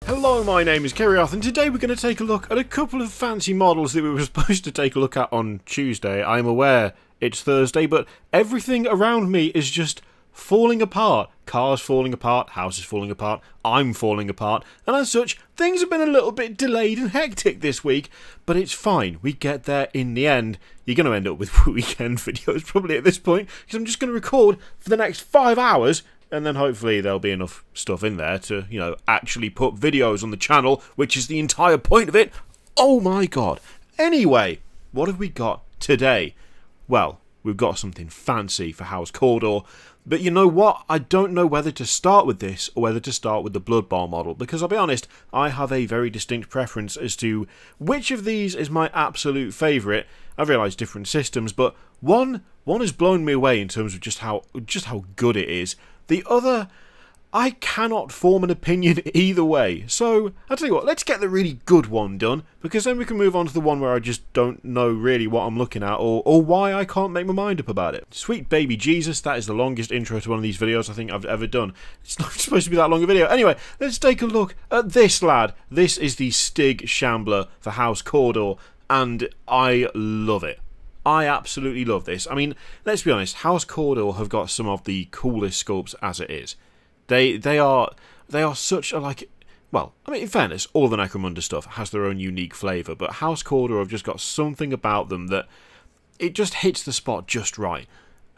Hello, my name is Kerryoth, and today we're going to take a look at a couple of fancy models that we were supposed to take a look at on Tuesday. I'm aware it's Thursday, but everything around me is just falling apart. Cars falling apart, houses falling apart, I'm falling apart, and as such, things have been a little bit delayed and hectic this week, but it's fine. We get there in the end. You're going to end up with weekend videos probably at this point, because I'm just going to record for the next 5 hours, and then hopefully there'll be enough stuff in there to, you know, actually put videos on the channel, which is the entire point of it. Oh my god. Anyway, what have we got today? Well, we've got something fancy for House Cawdor, but you know what? I don't know whether to start with this or whether to start with the Bloodbowl model, because I'll be honest, I have a very distinct preference as to which of these is my absolute favourite. I've realised different systems, but one has blown me away in terms of just how good it is. The other, I cannot form an opinion either way. So, I'll tell you what, let's get the really good one done, because then we can move on to the one where I just don't know really what I'm looking at, or why I can't make my mind up about it. Sweet baby Jesus, that is the longest intro to one of these videos I think I've ever done. It's not supposed to be that long a video. Anyway, let's take a look at this lad. This is the Stig-shambler for House Cawdor, and I love it. I absolutely love this. I mean, let's be honest, House Cawdor have got some of the coolest sculpts as it is. They are such a, like, well, I mean, in fairness, all the Necromunda stuff has their own unique flavour, but House Cawdor have just got something about them that it just hits the spot just right.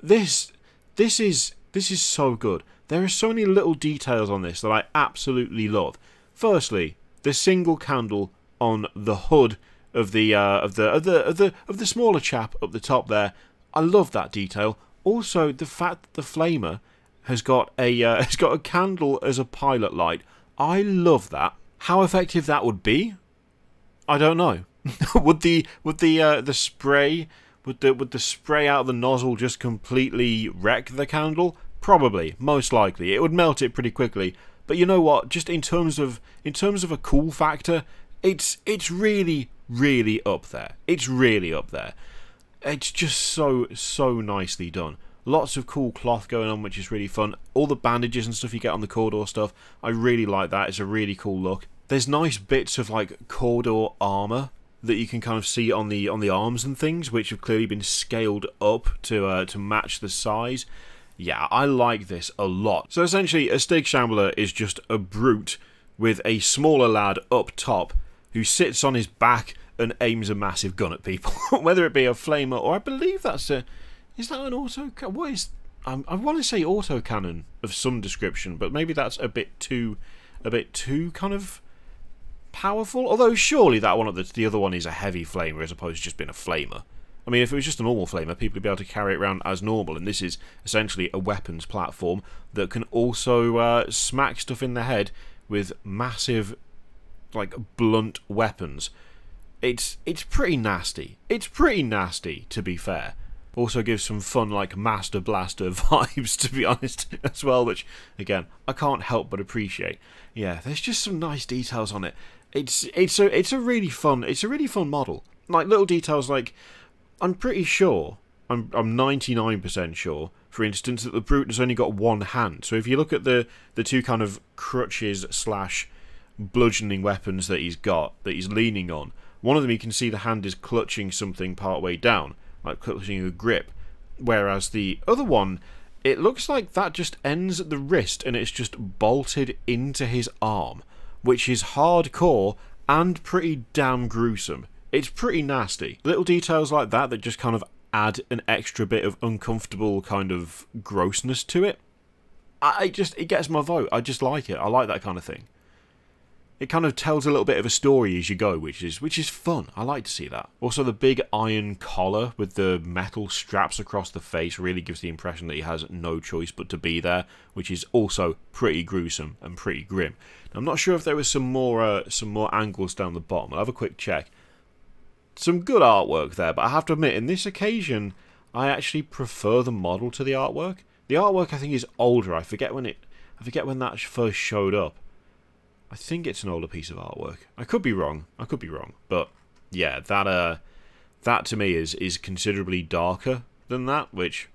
This is so good. There are so many little details on this that I absolutely love. Firstly, the single candle on the hood of the smaller chap up the top there. I love that detail. Also, the fact that the flamer has got a candle as a pilot light. I love that. How effective that would be, I don't know. would the spray out of the nozzle just completely wreck the candle? Probably, most likely. It would melt it pretty quickly. But you know what? Just in terms of a cool factor, it's really up there. It's really up there. It's just so nicely done. Lots of cool cloth going on, which is really fun. All the bandages and stuff you get on the Cawdor stuff, I really like that. It's a really cool look. There's nice bits of like Cawdor armor that you can kind of see on the arms and things, which have clearly been scaled up to match the size. Yeah, I like this a lot. So essentially, a Stig-shambler is just a brute with a smaller lad up top who sits on his back and aims a massive gun at people, whether it be a flamer or I believe that's a. Is that an auto? What is? I want to say autocannon of some description, but maybe that's a bit too kind of powerful. Although surely that one, the other one, is a heavy flamer as opposed to just being a flamer. I mean, if it was just a normal flamer, people would be able to carry it around as normal, and this is essentially a weapons platform that can also smack stuff in the head with massive, like, blunt weapons. It's pretty nasty. It's pretty nasty, to be fair. Also gives some fun, like, Master Blaster vibes, to be honest, as well, which, again, I can't help but appreciate. Yeah, there's just some nice details on it. It's a really fun model. Like, little details like, I'm pretty sure, I'm 99% sure, for instance, that the brute has only got one hand. So if you look at the two kind of crutches slash bludgeoning weapons that he's got, that he's leaning on, one of them you can see the hand is clutching something partway down, like clutching a grip, whereas the other one, it looks like that just ends at the wrist and it's just bolted into his arm, which is hardcore and pretty damn gruesome. It's pretty nasty. Little details like that just kind of add an extra bit of uncomfortable kind of grossness to it. It gets my vote. I just like it. I like that kind of thing. It kind of tells a little bit of a story as you go, which is fun. I like to see that. Also, the big iron collar with the metal straps across the face really gives the impression that he has no choice but to be there, which is also pretty gruesome and pretty grim. Now, I'm not sure if there was some more angles down the bottom. I'll have a quick check. Some good artwork there, but I have to admit, in this occasion, I actually prefer the model to the artwork. The artwork, I think, is older. I forget when that first showed up. I think it's an older piece of artwork. I could be wrong. But yeah, that to me is considerably darker than that, which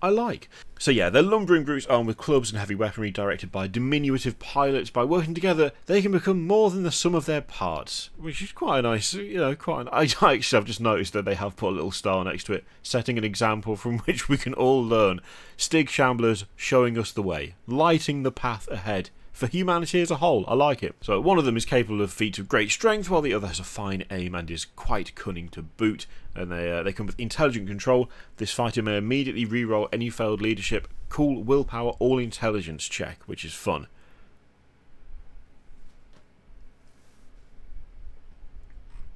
I like. So yeah, they're lumbering brutes armed with clubs and heavy weaponry directed by diminutive pilots. By working together, they can become more than the sum of their parts, which is quite a nice, I've just noticed that they have put a little star next to it, setting an example from which we can all learn. Stig-shamblers showing us the way, lighting the path ahead for humanity as a whole. I like it. So one of them is capable of feats of great strength, while the other has a fine aim and is quite cunning to boot. And they come with intelligent control. This fighter may immediately reroll any failed leadership, cool, willpower, all intelligence check, which is fun.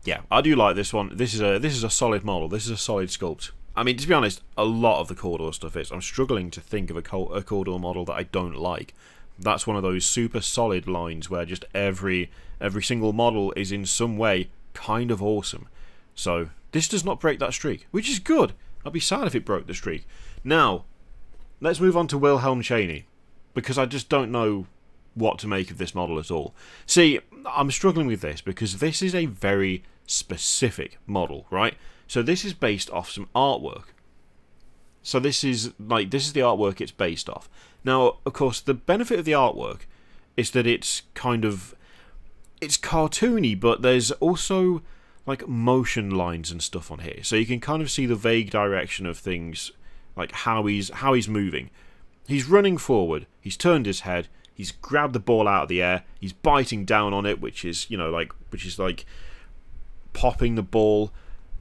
Yeah, I do like this one. This is a solid model. This is a solid sculpt. I mean, to be honest, a lot of the Cawdor stuff is. I'm struggling to think of a Cawdor model that I don't like. That's one of those super solid lines where just every single model is in some way kind of awesome. So this does not break that streak, which is good. I'd be sad if it broke the streak. Now, let's move on to Wilhelm Chaney, because I just don't know what to make of this model at all. See, I'm struggling with this because this is a very specific model, right? So this is based off some artwork. So this is the artwork it's based off. Now, of course, the benefit of the artwork is that it's cartoony, but there's also like motion lines and stuff on here, so you can kind of see the vague direction of things, like how he's moving. He's running forward. He's turned his head. He's grabbed the ball out of the air. He's biting down on it, which is like popping the ball.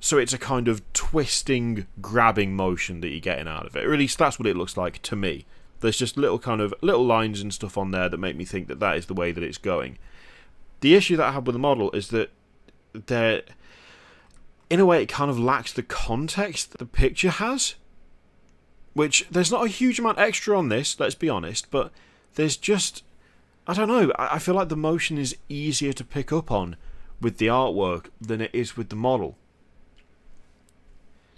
So it's a kind of twisting, grabbing motion that you're getting out of it. Or at least that's what it looks like to me. There's just little lines and stuff on there that make me think that that is the way that it's going. The issue that I have with the model is that in a way, it kind of lacks the context that the picture has. Which, there's not a huge amount extra on this, let's be honest, but there's just, I don't know, I feel like the motion is easier to pick up on with the artwork than it is with the model.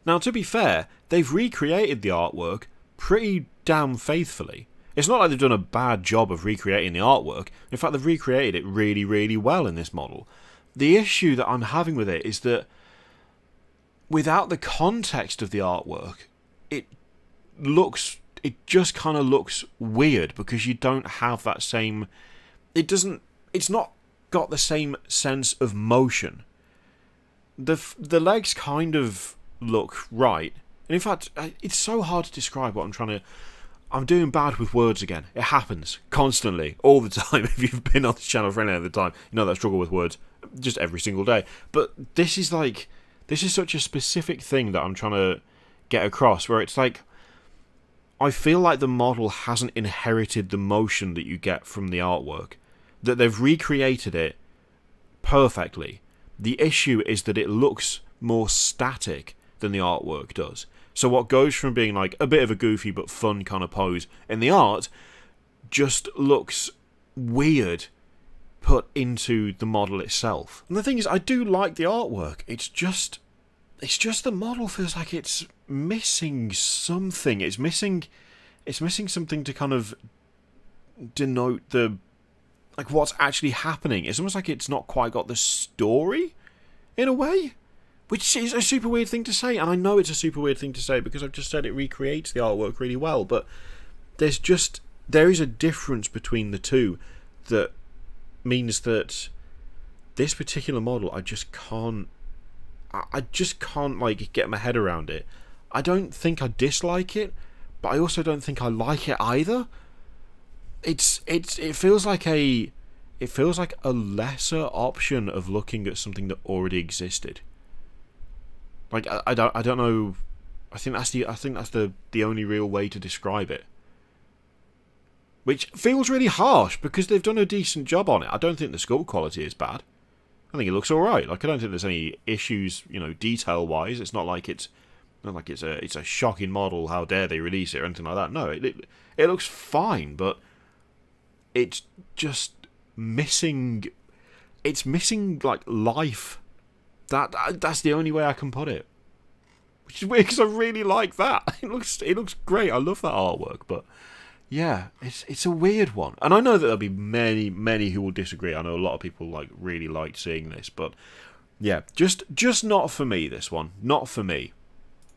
Now, to be fair, they've recreated the artwork pretty damn faithfully. It's not like they've done a bad job of recreating the artwork. In fact, they've recreated it really, really well in this model. The issue that I'm having with it is that without the context of the artwork, it just kind of looks weird, because you don't have that same... It's not got the same sense of motion. The legs kind of look right. And in fact, it's so hard to describe what I'm doing bad with words again. It happens constantly, all the time. If you've been on this channel for any other time, you know that I struggle with words just every single day. But this is such a specific thing that I'm trying to get across, where it's like, I feel like the model hasn't inherited the motion that you get from the artwork. That they've recreated it perfectly. The issue is that it looks more static than the artwork does. So what goes from being like a bit of a goofy but fun kind of pose in the art just looks weird put into the model itself. And the thing is, I do like the artwork. It's just the model feels like it's missing something. It's missing something to kind of denote what's actually happening. It's almost like it's not quite got the story in a way. Which is a super weird thing to say, and I know it's a super weird thing to say because I've just said it recreates the artwork really well, but there is a difference between the two that means that this particular model, I just can't like get my head around it. I don't think I dislike it, but I also don't think I like it either. It feels like a lesser option of looking at something that already existed. Like, I don't know. I think that's the only real way to describe it. Which feels really harsh because they've done a decent job on it. I don't think the sculpt quality is bad. I think it looks alright. Like, I don't think there's any issues, detail wise. It's not like it's a shocking model, how dare they release it or anything like that. No, it looks fine, but it's just missing like life. That's the only way I can put it. Which is weird because I really like that. It looks great. I love that artwork, but yeah, it's a weird one. And I know that there'll be many who will disagree. I know a lot of people really liked seeing this, but yeah, just not for me, this one. Not for me.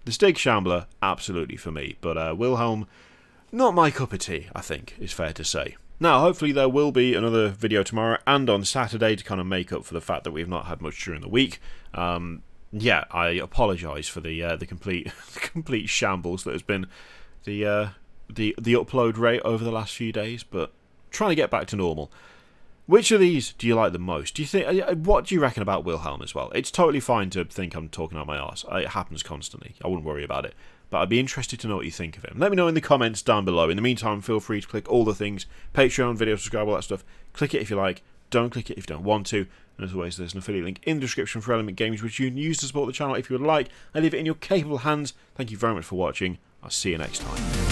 The Stig-shambler, absolutely for me, but Wilhelm, not my cup of tea, I think, is fair to say. Now, hopefully there will be another video tomorrow and on Saturday to kind of make up for the fact that we've not had much during the week. Yeah, I apologise for the complete the complete shambles that has been the upload rate over the last few days, but trying to get back to normal. Which of these do you like the most? Do you think? What do you reckon about Wilhelm as well? It's totally fine to think I'm talking out my arse. It happens constantly. I wouldn't worry about it. But I'd be interested to know what you think of him. Let me know in the comments down below. In the meantime, feel free to click all the things. Patreon, video, subscribe, all that stuff. Click it if you like. Don't click it if you don't want to. And as always, there's an affiliate link in the description for Element Games, which you can use to support the channel if you would like. I leave it in your capable hands. Thank you very much for watching. I'll see you next time.